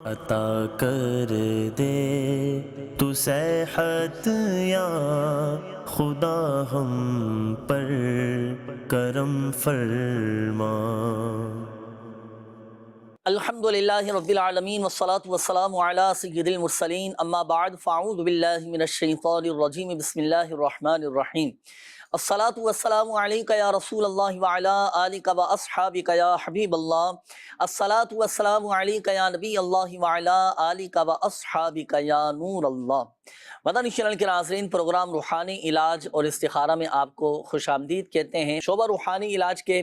عطا کر دے تو صحت یا خدا ہم پر کرم فرما۔ الحمدللہ رب العالمین والصلاة والسلام علی سید المرسلین، اما بعد فاعوذ باللہ من الشیطان الرجیم، بسم اللہ الرحمن الرحیم۔ الصلاة والسلام علیکہ یا رسول اللہ وعلی آلکہ واصحابکہ یا حبیب اللہ۔ الصلاة والسلام علیکہ یا نبی اللہ وعلی آلکہ واصحابکہ یا نور اللہ۔ مدنی چینل کے ناظرین، پروگرام روحانی علاج اور استخارہ میں آپ کو خوش آمدید کہتے ہیں۔ شعبہ روحانی علاج کے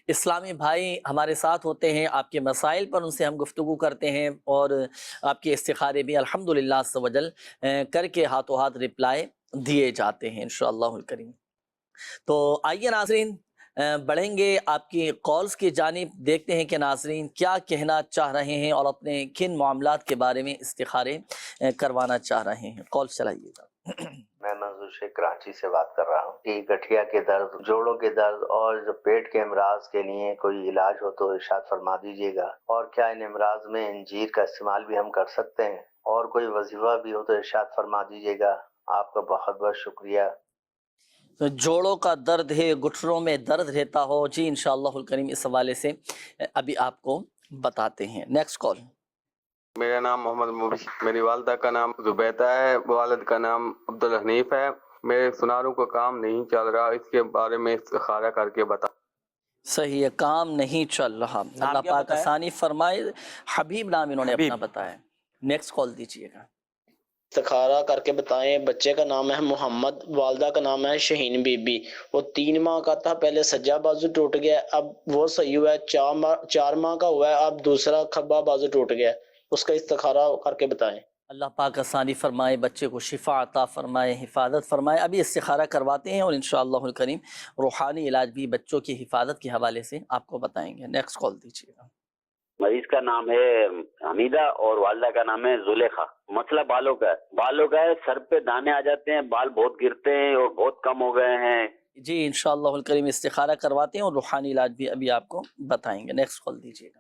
اسلامی بھائی ہمارے ساتھ ہوتے ہیں، آپ کے مسائل پر ان سے ہم گفتگو کرتے ہیں اور آپ کے استخارے بھی الحمدللہ عز و جل کر کے ہاتھوں ہاتھ رپلائی دیے جاتے ہیں انشاءاللہ الکریم۔ تو آئیے ناظرین بڑھیں گے آپ کی کالز کی جانب، دیکھتے ہیں کہ ناظرین کیا کہنا چاہ رہے ہیں اور اپنے کن معاملات کے بارے میں استخارے کروانا چاہ رہے ہیں۔ کال چلائیے گا۔ میں منظور شیخ کراچی سے بات کر رہا ہوں کہ گٹھیا کے درد، جوڑوں کے درد اور جو پیٹ کے امراض کے لیے کوئی علاج ہو تو ارشاد فرما دیجیے گا، اور کیا ان امراض میں انجیر کا استعمال بھی ہم کر سکتے ہیں، اور کوئی وظیفہ بھی ہو تو ارشاد فرما دیجیے گا۔ آپ کا بہت بہت شکریہ۔ جوڑوں کا درد ہے، گھٹنوں میں درد رہتا ہو، جی انشاءاللہ الکریم اس حوالے سے ابھی آپ کو بتاتے ہیں۔ Next call. میرا نام محمد مبشر، میری والدہ کا نام زبیدہ ہے، والد کا نام عبدالحنیف ہے۔ میرے سناروں کا کام نہیں چل رہا، اس کے بارے میں استخارہ کر کے بتا۔ صحیح ہے، کام نہیں چل رہا، اللہ پاک آسانی فرمائے۔ حبیب نام انہوں نے اپنا بتایا۔ نیکسٹ کال دیجیے گا۔ استخارہ کر کے بتائیں۔ بچے کا نام ہے محمد، والدہ کا نام ہے شہین بی بی۔ وہ 3 ماہ کا تھا، پہلے سجا بازو ٹوٹ گیا، اب وہ صحیح ہوا ہے۔ 4 ماہ کا ہوا ہے، اب دوسرا کھبا بازو ٹوٹ گیا، اس کا استخارہ کر کے بتائیں۔ اللہ پاک آسانی فرمائے، بچے کو شفا عطا فرمائے، حفاظت فرمائے۔ ابھی استخارہ کرواتے ہیں اور انشاءاللہ الکریم روحانی علاج بھی بچوں کی حفاظت کے حوالے سے آپ کو بتائیں گے۔ نیکسٹ کال دیجیے گا۔ مریض کا نام ہے حمیدہ اور والدہ کا نام ہے زلیخا۔ مسئلہ بالوں کا ہے، بالوں کا ہے، سر پہ دانے آ جاتے ہیں، بال بہت گرتے ہیں اور بہت کم ہو گئے ہیں۔ جی انشاءاللہ الکریم استخارہ کرواتے ہیں اور روحانی علاج بھی ابھی آپ کو بتائیں گے۔ نیکسٹ کال دیجیے گا۔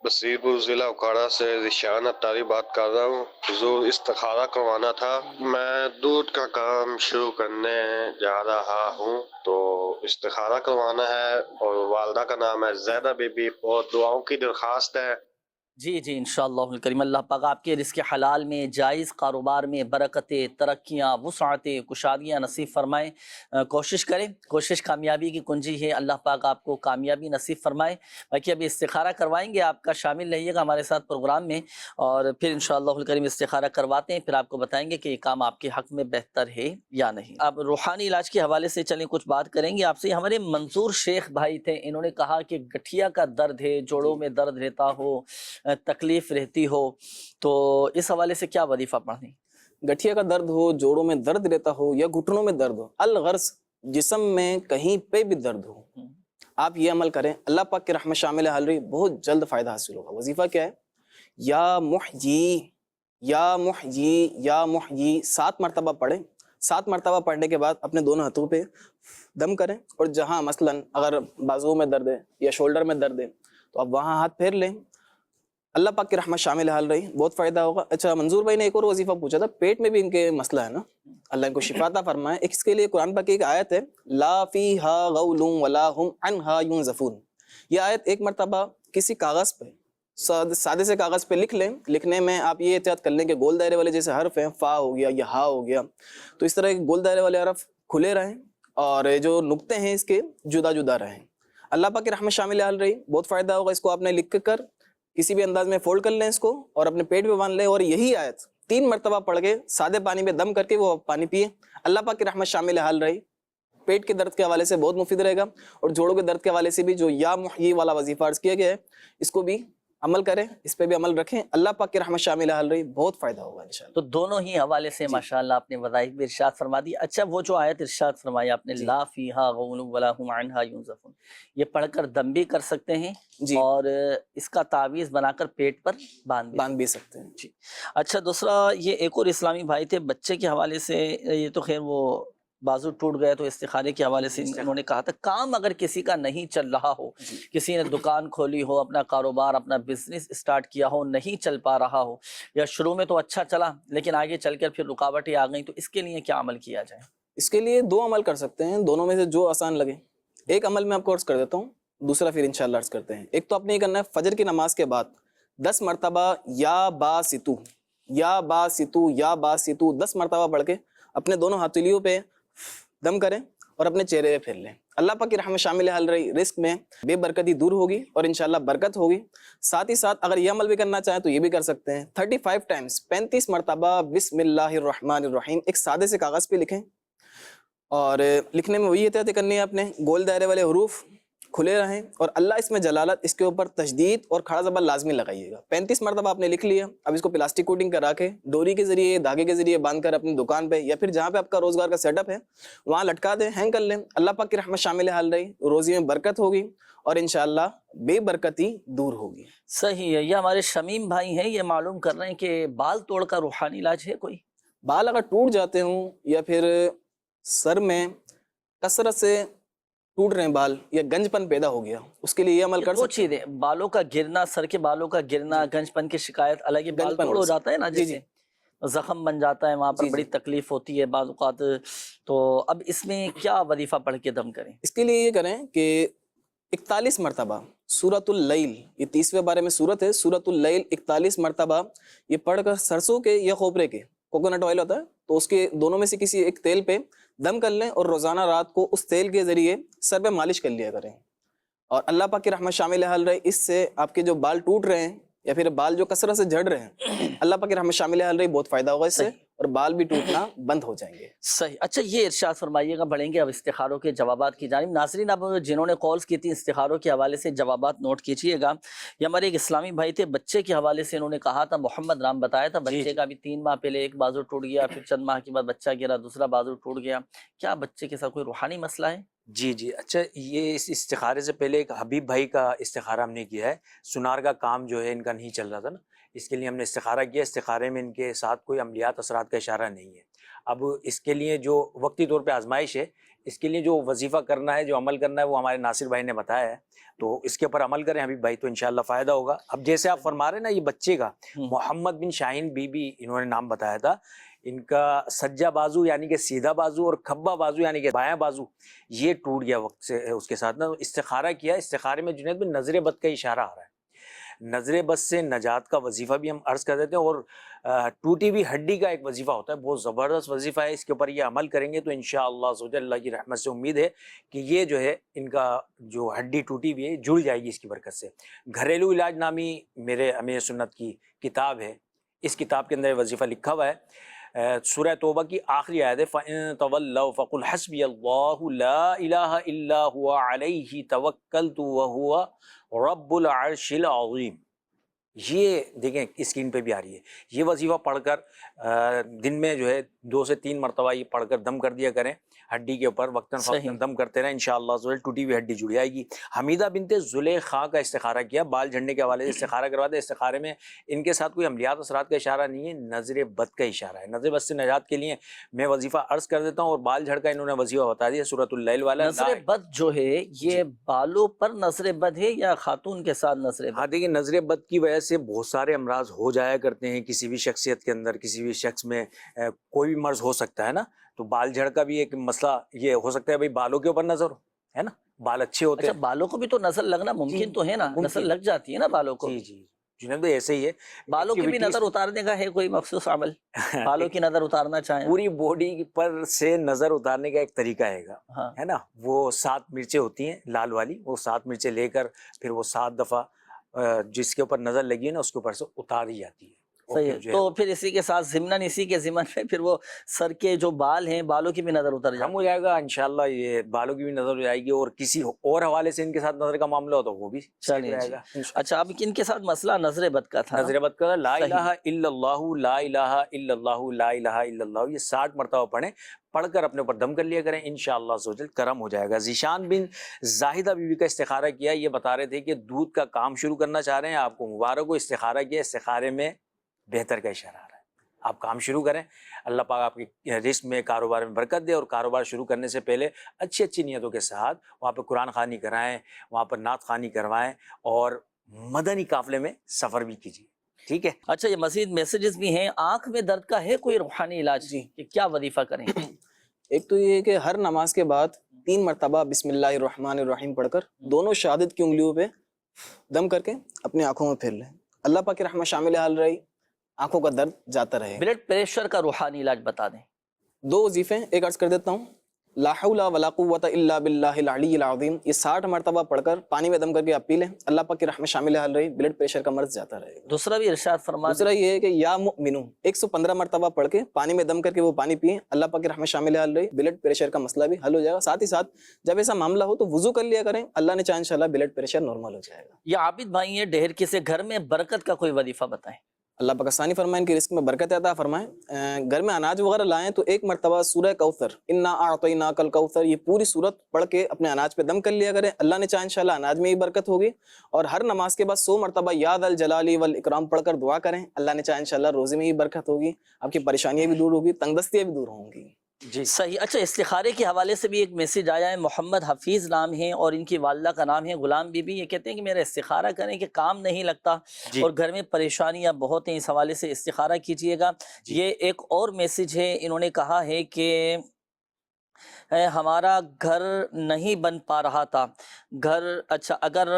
بصیرپور ضلع اکھاڑا سے ذیشان اتاری بات کر رہا ہوں۔ حضور استخارہ کروانا تھا، میں دودھ کا کام شروع کرنے جا رہا ہوں تو استخارہ کروانا ہے، اور والدہ کا نام ہے زیدہ بی بی، اور دعاؤں کی درخواست ہے۔ جی جی انشاءاللہ الکریم اللہ پاک آپ کے رزق حلال میں، جائز کاروبار میں برکتیں، ترقیاں، وسعتیں، کشادیاں نصیب فرمائیں۔ کوشش کریں، کوشش کامیابی کی کنجی ہے، اللہ پاک آپ کو کامیابی نصیب فرمائے۔ باقی ابھی استخارہ کروائیں گے، آپ کا شامل رہیے گا ہمارے ساتھ پروگرام میں، اور پھر انشاءاللہ الکریم استخارہ کرواتے ہیں، پھر آپ کو بتائیں گے کہ یہ کام آپ کے حق میں بہتر ہے یا نہیں۔ اب روحانی علاج کے حوالے سے چلیں کچھ بات کریں گے آپ سے۔ ہمارے منظور شیخ بھائی تھے، انہوں نے کہا کہ گٹھیا کا درد ہے، جوڑوں میں درد رہتا ہو، تکلیف رہتی ہو، تو اس حوالے سے کیا وظیفہ پڑھیں؟ گٹھیا کا درد ہو، جوڑوں میں درد رہتا ہو یا گھٹنوں میں درد ہو، الغرض جسم میں کہیں پہ بھی درد ہو، آپ یہ عمل کریں، اللہ پاک کی رحمت شامل حال رہی، بہت جلد فائدہ حاصل ہوگا۔ وظیفہ کیا ہے؟ یا محیی یا محیی یا محیی 7 مرتبہ پڑھیں۔ 7 مرتبہ پڑھنے کے بعد اپنے دونوں ہاتھوں پہ دم کریں، اور جہاں مثلاً اگر بازو میں درد ہے یا شولڈر میں درد ہے تو آپ وہاں ہاتھ پھیر لیں، اللہ پاک کی رحمت شامل حال رہی، بہت فائدہ ہوگا۔ اچھا، منظور بھائی نے ایک اور وظیفہ پوچھا تھا، پیٹ میں بھی ان کے مسئلہ ہے نا، اللہ ان کو شفا عطا فرمائے۔ اس کے لیے قرآن پاک کی ایک آیت ہے، لا فیہا غول ولا ہم عنہا ینزفون۔ یہ آیت ایک مرتبہ کسی کاغذ پہ، سادے سے کاغذ پہ لکھ لیں۔ لکھنے میں آپ یہ احتیاط کر لیں کہ گول دائرے والے جیسے حرف ہیں، فا ہو گیا یا ہا ہو گیا، تو اس طرح کے گول دائرے والے حرف کھلے رہیں اور جو نقطے ہیں اس کے جدا جدا رہیں۔ اللہ پاک کی رحمت شامل حال رہی، بہت فائدہ ہوگا۔ اس کو آپ نے لکھ کر کسی بھی انداز میں فولڈ کر لیں اس کو، اور اپنے پیٹ پہ باندھ لیں، اور یہی آیت 3 مرتبہ پڑھ کے سادے پانی میں دم کر کے وہ پانی پیئے، اللہ پاک کی رحمت شامل حال رہی۔ پیٹ کے درد کے حوالے سے بہت مفید رہے گا، اور جوڑوں کے درد کے حوالے سے بھی جو یا محیی والا وظیفہ عرض کیا گیا ہے، اس کو بھی عمل کریں، اس پہ بھی عمل رکھیں، اللہ پاک کی رحمت شامل حال رہی، بہت فائدہ ہوگا انشاءاللہ۔ تو دونوں ہی حوالے سے ماشاءاللہ آپ نے وظائف بھی ارشاد فرما دی۔ اچھا، وہ جو آیت ارشاد فرمائی آپ نے، لا فیہا غول ولا ہم عنہا ینزفون، یہ پڑھ کر دم بھی کر سکتے ہیں اور اس کا تعویذ بنا کر پیٹ پر باندھ بھی سکتے ہیں جی۔ اچھا، دوسرا یہ ایک اور اسلامی بھائی تھے، بچے کے حوالے سے، یہ تو خیر وہ بازو ٹوٹ گیا تو استخارے کے حوالے سے انہوں نے کہا تھا کام اگر کسی کا نہیں چل رہا ہو، کسی نے دکان کھولی ہو، اپنا کاروبار اپنا بزنس اسٹارٹ کیا ہو، نہیں چل پا رہا ہو، یا شروع میں تو اچھا چلا لیکن آگے چل کر پھر رکاوٹیں آ گئیں، تو اس کے لیے کیا عمل کیا جائے؟ اس کے لیے 2 عمل کر سکتے ہیں، دونوں میں سے جو آسان لگے۔ ایک عمل میں آپ کو عرض کر دیتا ہوں، دوسرا پھر انشاءاللہ عرض کرتے ہیں۔ ایک تو آپ نے یہ کرنا ہے، فجر کی نماز کے بعد 10 مرتبہ یا باسطو یا باسطو یا باسطو 10 مرتبہ پڑھ کے اپنے دونوں ہتھیلیوں پہ دم کریں اور اپنے چہرے پہ پھیر لیں۔ اللہ پاک کی رحمت شامل حال رہی، رزق میں بے برکتی دور ہوگی اور انشاءاللہ برکت ہوگی۔ ساتھ ہی ساتھ اگر یہ عمل بھی کرنا چاہیں تو یہ بھی کر سکتے ہیں، 35 ٹائمز 35 مرتبہ بسم اللہ الرحمن الرحیم ایک سادے سے کاغذ پہ لکھیں، اور لکھنے میں وہی احتیاطی کرنی ہے اپنے، گول دائرے والے حروف کھلے رہیں، اور اللہ اس میں جلالت، اس کے اوپر تشدید اور کھڑا زبر لازمی لگائیے گا۔ 35 مرتبہ آپ نے لکھ لیا، اب اس کو پلاسٹک کوٹنگ کرا کے ڈوری کے ذریعے، دھاگے کے ذریعے باندھ کر اپنی دکان پہ یا پھر جہاں پہ آپ کا روزگار کا سیٹ اپ ہے وہاں لٹکا دیں، ہینگ کر لیں۔ اللہ پاک کی رحمت شامل حال رہی، روزی میں برکت ہوگی اور انشاءاللہ بے برکتی دور ہوگی۔ صحیح ہے۔ یہ ہمارے شمیم بھائی ہیں، یہ معلوم کر رہے ہیں کہ بال توڑ کا روحانی علاج ہے کوئی؟ بال اگر ٹوٹ جاتے ہوں یا پھر سر میں کثرت سے ٹوٹ رہے ہیں بال یا گنج پن پیدا ہو گیا، اس کے لیے یہ عمل کر وہ سکتے ہیں۔ چیزیں بالوں کا گرنا، سر کے بالوں کا گرنا، گنج پن کی شکایت الگ ہے، بال توڑ ہو جاتا ہے نا، جی جیسے زخم بن جاتا ہے وہاں پر بڑی تکلیف ہوتی ہے بعض اوقات، تو اب اس میں کیا وظیفہ پڑھ کے دم کریں؟ اس کے لیے یہ کریں کہ 41 مرتبہ سورۃ اللیل، یہ 30ویں بارے میں سورت ہے، سورۃ اللیل 41 مرتبہ یہ پڑھ کر سرسوں کے یا کھوپرے کے، کوکونٹ آئل ہوتا ہے تو اس کے دونوں میں سے کسی ایک تیل پہ دم کر لیں اور روزانہ رات کو اس تیل کے ذریعے سر پہ مالش کر لیا کریں، اور اللہ پاک کی رحمت شامل حال رہے، اس سے آپ کے جو بال ٹوٹ رہے ہیں یا پھر بال جو کثرت سے جھڑ رہے ہیں، اللہ پاک کی رحمت شامل حال رہی، بہت فائدہ ہوگا اس سے، اور بال بھی ٹوٹنا بند ہو جائیں گے۔ صحیح۔ اچھا یہ ارشاد فرمائیے گا، بڑھیں گے اب استخاروں کے جوابات کی جانب۔ ناظرین اب جنہوں نے کالز کی تھی استخاروں کے حوالے سے جوابات نوٹ کیجئے گا۔ یہ ہمارے ایک اسلامی بھائی تھے، بچے کے حوالے سے انہوں نے کہا تھا، محمد نام بتایا تھا، بچے کا بھی 3 ماہ پہلے ایک بازو ٹوٹ گیا، پھر چند ماہ کے بعد بچہ گرا، دوسرا بازو ٹوٹ گیا، کیا بچے کے ساتھ کوئی روحانی مسئلہ ہے؟ جی جی، اچھا یہ اس استخارے سے پہلے ایک حبیب بھائی کا استخارہ ہم نے کیا ہے، سنار کا کام جو ہے ان کا نہیں چل رہا تھا نا، اس کے لیے ہم نے استخارہ کیا، استخارے میں ان کے ساتھ کوئی عملیات اثرات کا اشارہ نہیں ہے۔ اب اس کے لیے جو وقتی طور پہ آزمائش ہے، اس کے لیے جو وظیفہ کرنا ہے، جو عمل کرنا ہے، وہ ہمارے ناصر بھائی نے بتایا ہے، تو اس کے اوپر عمل کریں حبیب بھائی، تو انشاءاللہ فائدہ ہوگا۔ اب جیسے آپ فرما رہے ہیں نا، یہ بچے کا محمد بن شاہین بی بی انہوں نے نام بتایا تھا، ان کا سجا بازو یعنی کہ سیدھا بازو اور کھبا بازو یعنی کہ بایاں بازو یہ ٹوٹ گیا وقت سے اس کے ساتھ نا، استخارہ کیا، استخارے میں جنید میں نظر بد کا اشارہ آ رہا ہے، نظر بد سے نجات کا وظیفہ بھی ہم عرض کر دیتے ہیں، اور ٹوٹی ہوئی ہڈی کا ایک وظیفہ ہوتا ہے، بہت زبردست وظیفہ ہے، اس کے اوپر یہ عمل کریں گے تو انشاءاللہ زوجہ اللہ کی رحمت سے امید ہے کہ یہ جو ہے ان کا جو ہڈی ٹوٹی ہوئی ہے جڑ جائے گی اس کی برکت سے۔ گھریلو علاج نامی میرے امیر سنت کی کتاب ہے، اس کتاب کے اندر یہ وظیفہ لکھا ہوا ہے، سورہ توبہ کی آخری آیت ہے، فَإِن تَوَلَّوْا فَقُلْ حَسْبِيَ اللَّهُ لَا إِلَٰهَ إِلَّا هُوَ عَلَيْهِ تَوَكَّلْتُ وَهُوَ رَبُّ الْعَرْشِ الْعَظِيمِ۔ یہ دیکھیں اسکرین پہ بھی آ رہی ہے، یہ وظیفہ پڑھ کر دن میں جو ہے 2 سے 3 مرتبہ یہ پڑھ کر دم کر دیا کریں ہڈی کے اوپر، وقتاً فوقتاً دم کرتے رہیں، انشاءاللہ ٹوٹی ہوئی ہڈی جڑ جائے گی۔ حمیدہ بنت زلیخا کا استخارہ کیا، بال جھڑنے کے حوالے سے استخارہ کرواتے، استخارے میں ان کے ساتھ کوئی عملیات اثرات کا اشارہ نہیں ہے، نظر بد کا اشارہ ہے۔ نظر بد سے نجات کے لیے میں وظیفہ عرض کر دیتا ہوں، اور بال جھڑ کا انہوں نے وظیفہ بتا دیا سورۃ اللیل والا۔ نظر بد جو ہے یہ بالوں پر نظر بد ہے یا خاتون کے ساتھ نظر بد؟ ہاں دیکھیں، نظر بد کی وجہ سے بہت سارے امراض ہو جایا کرتے ہیں کسی بھی شخصیت کے اندر، کسی بھی شخص میں کوئی بھی مرض ہو سکتا ہے نا، تو بال جھڑ کا بھی ایک مسئلہ یہ ہو سکتا ہے بھائی بالوں کے اوپر نظر ہو، ہے نا، بال اچھے ہوتے ہیں۔ اچھا بالوں کو بھی تو نظر لگنا ممکن تو ہے نا، نظر لگ جاتی ہے نا بالوں کو؟ جی جی جنید بھائی ایسے ہی ہے، بالوں کی بھی نظر اتارنے کا ہے کوئی مخصوص عمل؟ بالوں کی نظر اتارنا چاہیں پوری باڈی پر سے نظر اتارنے کا ایک طریقہ ہے نا، وہ 7 مرچیں ہوتی ہیں لال والی، وہ 7 مرچیں لے کر پھر وہ 7 دفعہ جس کے اوپر نظر لگی ہے نا اس کے اوپر سے اتاری جاتی ہے۔ صحیح ہے، تو پھر اسی کے ساتھ ضمناً اسی کے ضمن میں پھر وہ سر کے جو بال ہیں بالوں کی بھی نظر اتر کم ہو جائے گا انشاءاللہ، یہ بالوں کی بھی نظر ہو جائے گی، اور کسی اور حوالے سے ان کے ساتھ نظر کا معاملہ ہو تو وہ بھی چلے جائے گا۔ اچھا اب ان کے ساتھ مسئلہ نظر بد کا تھا، نظر بد کا لا الہ الا اللہ لا الہ الا اللہ لا الہ الا اللہ، یہ 60 مرتبہ پڑھیں، پڑھ کر اپنے اوپر دم کر لیا کریں، انشاءاللہ عزوجل کرم ہو جائے گا۔ ذیشان بن زاہدہ بیوی کا استخارہ کیا، یہ بتا رہے تھے کہ دودھ کا کام شروع کرنا چاہ رہے ہیں، آپ کو مبارک ہو، استخارہ کیا، استخارے میں بہتر کا اشارہ آ رہا ہے، آپ کام شروع کریں, اللہ پاک آپ کی رزق میں, کاروبار میں برکت دے, اور کاروبار شروع کرنے سے پہلے اچھی اچھی نیتوں کے ساتھ وہاں پہ قرآن خوانی کرائیں, وہاں پر نعت خوانی کروائیں, اور مدنی قافلے میں سفر بھی کیجیے. ٹھیک ہے. اچھا, یہ مزید میسیجز بھی ہیں. آنکھ میں درد کا ہے کوئی روحانی علاج جی, کہ کیا وظیفہ کریں؟ ایک تو یہ ہے کہ ہر نماز کے بعد 3 مرتبہ بسم اللہ الرحمن الرحیم پڑھ کر دونوں شہادت کی انگلیوں پہ دم کر کے اپنی آنکھوں میں پھیر لیں. اللہ پاک کی رحمت شامل حال رہی, آنکھوں کا درد جاتا رہے. بلڈ پریشر کا روحانی علاج بتا دیں. 2 وظیفے ایک عرض کر دیتا ہوں. لا حول ولا قوت الا باللہ العلی العظیم, یہ 60 مرتبہ پڑھ کر پانی میں دم کر کے آپ پی لیں. اللہ پاک کی رحمت شامل حال رہی, بلڈ پریشر کا مرض جاتا رہے گا. دوسرا بھی ارشاد فرما. دوسرا یہ ہے کہ یا مؤمنو 115 مرتبہ پڑھ کے پانی میں دم کر کے وہ پانی پئیں. اللہ پاک کی رحمت شامل حال رہی, بلڈ پریشر کا مسئلہ بھی حل ہو جائے گا. ساتھ ہی ساتھ جب ایسا معاملہ ہو تو وضو کر لیا کریں, اللہ نے چاہا انشاءاللہ بلڈ پریشر نارمل ہو جائے گا. یہ عابد بھائی ہیں ڈھیر کے سے, گھر میں برکت کا کوئی وظیفہ بتائیں. اللہ پاک آسانی فرمائیں, ان کی رزق میں برکت عطا فرمائیں. گھر میں اناج وغیرہ لائیں تو 1 مرتبہ سورہ کوثر, انا اعطیناک الکوثر, یہ پوری سورت پڑھ کے اپنے اناج پہ دم کر لیا کریں. اللہ نے چاہا انشاءاللہ اناج میں ہی برکت ہوگی. اور ہر نماز کے بعد 100 مرتبہ یا ذا الجلال والاکرام پڑھ کر دعا کریں. اللہ نے چاہا انشاءاللہ روزے میں ہی برکت ہوگی, آپ کی پریشانیاں بھی دور ہوگی, تنگ دستیاں بھی دور ہوں گی. جی صحیح. اچھا, استخارے کے حوالے سے بھی ایک میسیج آیا ہے. محمد حفیظ نام ہے اور ان کی والدہ کا نام ہے غلام بی بی. یہ کہتے ہیں کہ میرا استخارہ کریں کہ کام نہیں لگتا اور گھر میں پریشانیاں بہت ہیں, اس حوالے سے استخارہ کیجئے گا. یہ ایک اور میسیج ہے, انہوں نے کہا ہے کہ ہمارا گھر نہیں بن پا رہا تھا. گھر اچھا اگر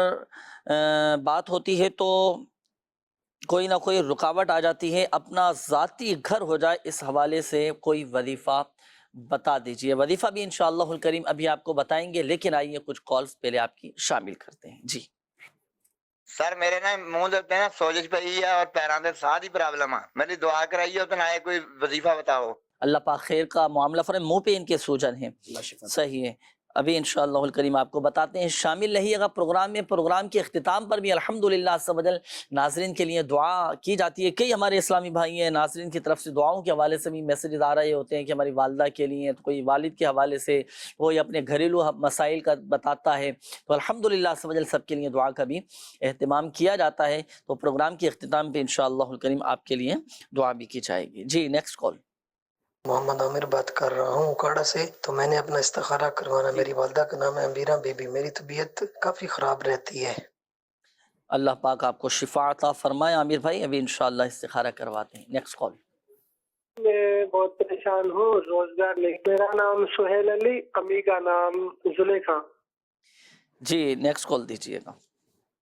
بات ہوتی ہے تو کوئی نہ کوئی رکاوٹ آ جاتی ہے, اپنا ذاتی گھر ہو جائے, اس حوالے سے کوئی وظیفہ بتا دیجئے. وظیفہ بھی انشاءاللہ الکریم ابھی آپ کو بتائیں گے, لیکن آئیے کچھ کالز پہلے آپ کی شامل کرتے ہیں. جی سر, میرے نا منہ دے نا سوزش پئی ہے اور پیراں دے ساہ دی پرابلم ہے. میری دعا کرائیے تو نہ کوئی وظیفہ بتاؤ. اللہ پاک خیر کا معاملہ فرمائے. منہ پہ ان کے سوجن ہیں, صحیح ہے, ابھی انشاءاللہ الکریم آپ کو بتاتے ہیں. شامل رہیے گا پروگرام میں. پروگرام کے اختتام پر بھی الحمدللہ عز و جل ناظرین کے لیے دعا کی جاتی ہے. کئی ہمارے اسلامی بھائی ہیں, ناظرین کی طرف سے دعاؤں کے حوالے سے بھی میسیجز آ رہے ہوتے ہیں کہ ہماری والدہ کے لیے, تو کوئی والد کے حوالے سے, کوئی اپنے گھریلو مسائل کا بتاتا ہے. تو الحمدللہ عز و جل سب کے لیے دعا کا بھی اہتمام کیا جاتا ہے. تو پروگرام کے اختتام پہ انشاءاللہ الکریم آپ کے لیے دعا بھی کی جائے گی. جی نیکسٹ کال. محمد عامر بات کر رہا ہوں اکاڑا سے. تو میں نے اپنا استخارہ کروانا, میری والدہ کا نام ہے امیرہ بی بی. میری طبیعت کافی خراب رہتی ہے. اللہ پاک آپ کو شفا عطا فرمائے. عامر بھائی ابھی انشاءاللہ استخارہ کرواتے ہیں. Next call. میں بہت پریشان ہوں, روزگار نہیں. میرا نام سہیل علی, امی کا نام زلیخا. جی نیکسٹ کال دیجیے گا.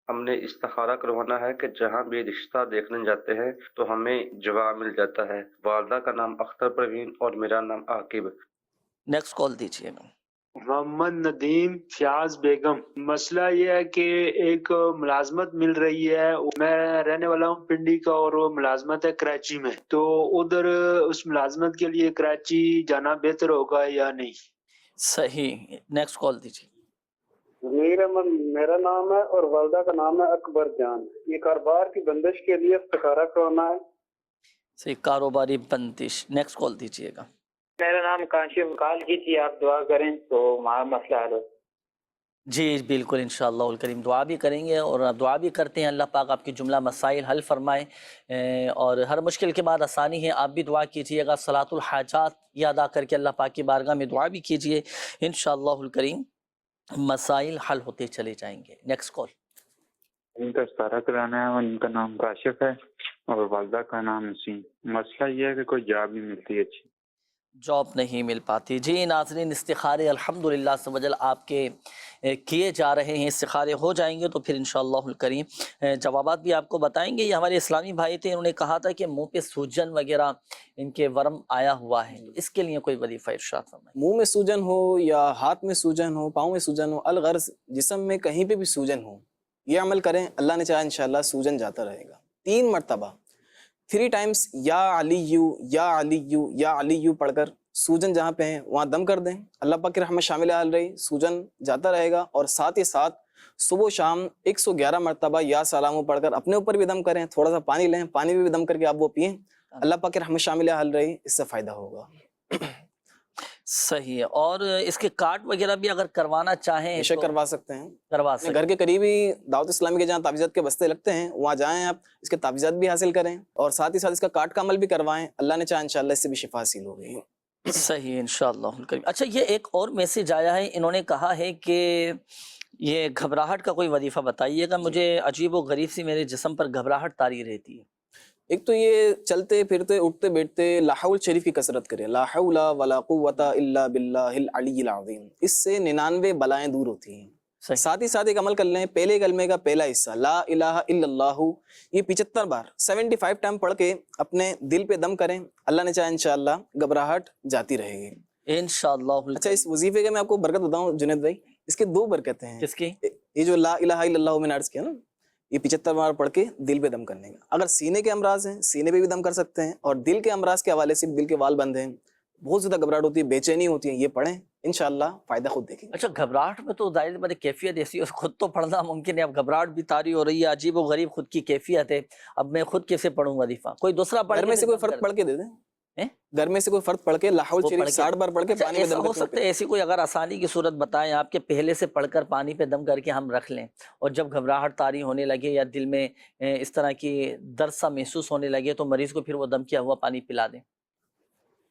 ہم نے استخارہ کروانا ہے کہ جہاں بھی رشتہ دیکھنے جاتے ہیں تو ہمیں جواب مل جاتا ہے. والدہ کا نام اختر پروین اور میرا نام عاقب. نیکسٹ کال دیجیے گا. محمد ندیم فیاض بیگم. مسئلہ یہ ہے کہ ایک ملازمت مل رہی ہے. میں رہنے والا ہوں پنڈی کا اور وہ ملازمت ہے کراچی میں. تو ادھر اس ملازمت کے لیے کراچی جانا بہتر ہوگا یا نہیں؟ صحیح. نیکسٹ کال دیجیے. میرا نام ہے اور والدہ کا نام ہے اکبر جان. یہ کاروبار کی بندش کے لیے استخارہ کروانا ہے. صحیح, کاروباری بندش. نیکسٹ کال دیجیے گا. میرا نام کاشف. کال کیجیے, آپ دعا کریں تو ہمارا مسئلہ حل ہو. جی بالکل انشاءاللہ الکریم دعا بھی کریں گے اور دعا بھی کرتے ہیں. اللہ پاک آپ کی جملہ مسائل حل فرمائے اور ہر مشکل کے بعد آسانی ہے. آپ بھی دعا کیجیے گا. صلاۃ الحاجات یہ ادا کر کے اللہ پاک کی بارگاہ میں دعا بھی کیجیے. انشاءاللہ الکریم مسائل حل ہوتے چلے جائیں گے. Next call. ان کا استخارہ کرانا ہے. ان کا نام کاشف ہے اور والدہ کا نام حسین. مسئلہ یہ ہے کہ کوئی جاب نہیں ملتی, اچھی جاب نہیں مل پاتی. جی ناظرین, استخارے الحمدللہ عز و جل آپ کے کیے جا رہے ہیں. استخارے ہو جائیں گے تو پھر انشاءاللہ الکریم جوابات بھی آپ کو بتائیں گے. یہ ہمارے اسلامی بھائی تھے, انہوں نے کہا تھا کہ منہ پہ سوجن وغیرہ ان کے ورم آیا ہوا ہے, اس کے لیے کوئی وظیفہ ارشاد فرمائیں. منہ میں سوجن ہو یا ہاتھ میں سوجن ہو, پاؤں میں سوجن ہو, الغرض جسم میں کہیں پہ بھی سوجن ہو, یہ عمل کریں. اللہ نے چاہا انشاءاللہ سوجن جاتا رہے گا. 3 مرتبہ 3 ٹائمز یا علیو یا علیو یا علیو پڑھ کر سوجن جہاں پہ ہیں وہاں دم کر دیں. اللہ پاک کی رحمت شامل حال رہی, سوجن جاتا رہے گا. اور ساتھ ہی ساتھ صبح و شام 111 مرتبہ یا سلام پڑھ کر اپنے اوپر بھی دم کریں. تھوڑا سا پانی لیں, پانی میں بھی دم کر کے آپ وہ پئیں. اللہ پاک کی رحمت شامل حال رہی, اس سے فائدہ ہوگا. صحیح ہے. اور اس کے کارڈ وغیرہ بھی اگر کروانا چاہیں بے شک تو کروا سکتے ہیں. کروا اپنے سکتے گھر کے قریب ہی دعوت اسلامی کے جہاں تعویذات کے بستے لگتے ہیں وہاں جائیں آپ، اس کے تعویذات بھی حاصل کریں اور ساتھ ہی ساتھ اس کا کارڈ کا عمل بھی کروائیں. اللہ نے چاہا انشاءاللہ اس سے بھی شفا حاصل ہوگی. صحیح انشاءاللہ الکریم. اچھا یہ ایک اور میسج آیا ہے، انہوں نے کہا ہے کہ یہ گھبراہٹ کا کوئی وظیفہ بتائیے گا، مجھے عجیب و غریب سی میرے جسم پر گھبراہٹ طاری رہتی ہے. ایک تو یہ چلتے پھرتے اٹھتے بیٹھتے لا حول شریف کی کثرت کریں، لا حول ولا قوت الا باللہ العلی العظیم، اس سے 99 بلائیں دور ہوتی ہیں. ساتھ ہی ساتھ ایک عمل کر لیں، پہلے کلمے کا پہلا حصہ لا الہ الا اللہ، یہ 75 بار 75 ٹائم پڑھ کے اپنے دل پہ دم کریں. اللہ نے چاہا انشاءاللہ گھبراہٹ جاتی رہے گی انشاءاللہ. اچھا اس وظیفے کے میں آپ کو برکت بتاؤں جنید بھائی، اس کے 2 برکتیں ہیں. کس کی؟ یہ جو لا الہ الا اللہ میں نے عرض کیا نا، یہ 75 بار پڑھ کے دل پہ دم کرنے کا. اگر سینے کے امراض ہیں سینے پہ بھی دم کر سکتے ہیں، اور دل کے امراض کے حوالے سے دل کے وال بند ہیں، بہت زیادہ گھبراہٹ ہوتی ہے، بے چینی ہوتی ہے، یہ پڑھیں انشاءاللہ فائدہ خود دیکھیں گے. اچھا گھبراہٹ میں تو ظاہر بات کیفیت ایسی ہے، خود تو پڑھنا ممکن ہے، اب گھبراہٹ بھی طاری ہو رہی ہے، عجیب و غریب خود کی کیفیت ہے، اب میں خود کیسے پڑھوں وظیفہ؟ کوئی دوسرا پڑھ گھر میں سے کوئی فرد پڑھ کے دے دیں، گھر میں سے کوئی فرد پڑھ کے لا حول شریف 60 بار پڑھ کے پانی میں ایسا دم ہو کر سکتا ہے ایسی کوئی اگر آسانی کی صورت بتائیں آپ کے پہلے سے پڑھ کر پانی پہ دم کر کے ہم رکھ لیں، اور جب گھبراہٹ طاری ہونے لگے یا دل میں اس طرح کی درد سا محسوس ہونے لگے تو مریض کو پھر وہ دم کیا ہوا پانی پلا دیں.